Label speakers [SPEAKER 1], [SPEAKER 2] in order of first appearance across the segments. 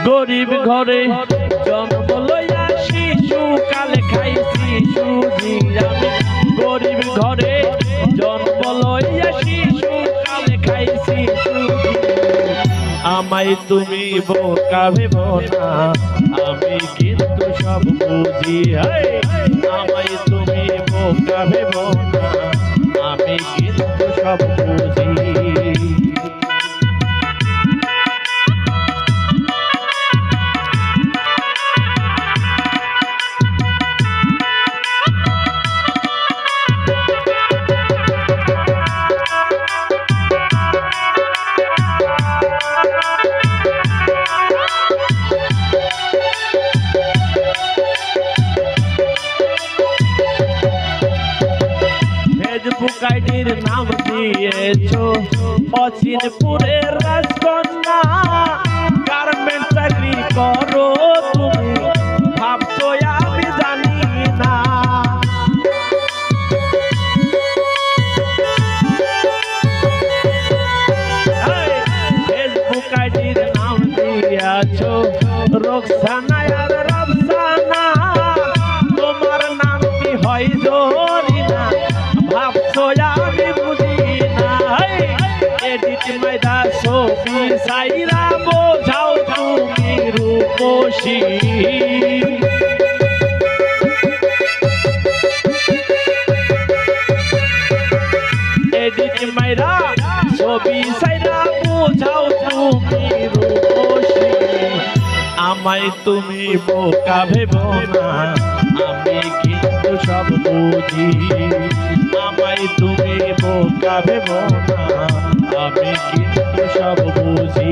[SPEAKER 1] গরিব ঘরে জন্ম লইয়া শিশু কালে খাইছি সুজি আমি গরিব ঘরে জন্ম লইয়া শিশু কালে খাইছি সুজি আমায় তুমি বোকা ভেব না আমি কিন্তু সব বুঝি আমায় তুমি বোকা ভেব না আমি কিন্তু সব বুঝি ফেসবুক আইডির নাম দিয়েছো অচিনপুরের রাজকন্যা গার্মেন্টস চাকরি করো তুমি ভাবছো আমি জানি না ফেসবুক আইডির নাম দিয়েছো রোকসানা আর রফসানা তোমার নাম কি হয় জরিনা ভাবছো আমি বুঝি না এডিট মাইদা ছবি সাইরা বোঝাও তুমি রূপসী এডিট মাইরা ছবি সাইরা বোঝাও তুমি রূপসী আমায় তুমি বোকা ভেবো না আমি কিন্তু সব বুঝি আমায় তুমি বোকা ভেবো না আমি কিন্তু সব বুঝি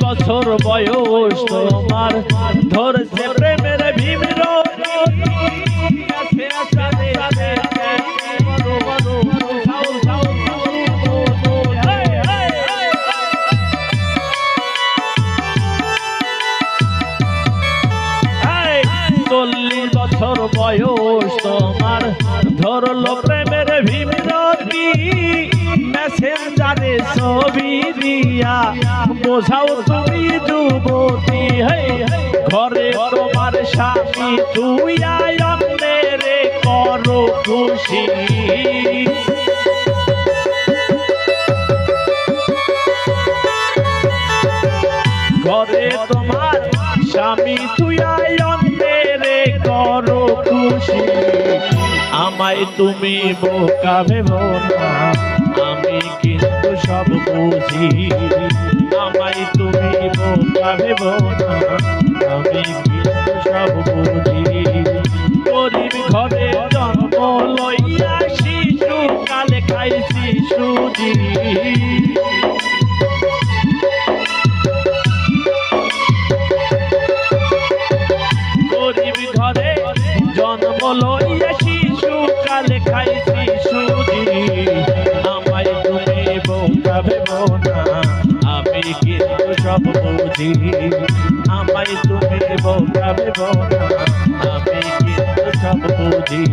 [SPEAKER 1] বছর বয়স তোমার ধরছে প্রেমের ভীমির বছর বয়স তোমার ধরলো প্রেমের ভীমিরতি মেসেঞ্জারে ছবি দিয়া বোঝাও তুমি যুবতী ঘরে তোমার স্বামী তুই অন্যের করো খুশি ঘরে তোমার স্বামী তুই অন্যের করো খুশি আমায় তুমি বোকা ভেবো না আমি কিন্তু সব বুঝি আমায় তুমি বোকা ভেবো না আমি কিন্তু সব বুঝি গরিব ঘরে জন্ম লইয়া শিশু কালে খাইছি সুজি গরিব ঘরে জন্ম লইয়া শিশু কালে খাইছি সুজি আমায় তুমি বোকা ভেবো না আমি কিন্তু সব বুঝি আমায় তুমি বোকা ভেবো না আমি কিন্তু সব বুঝি।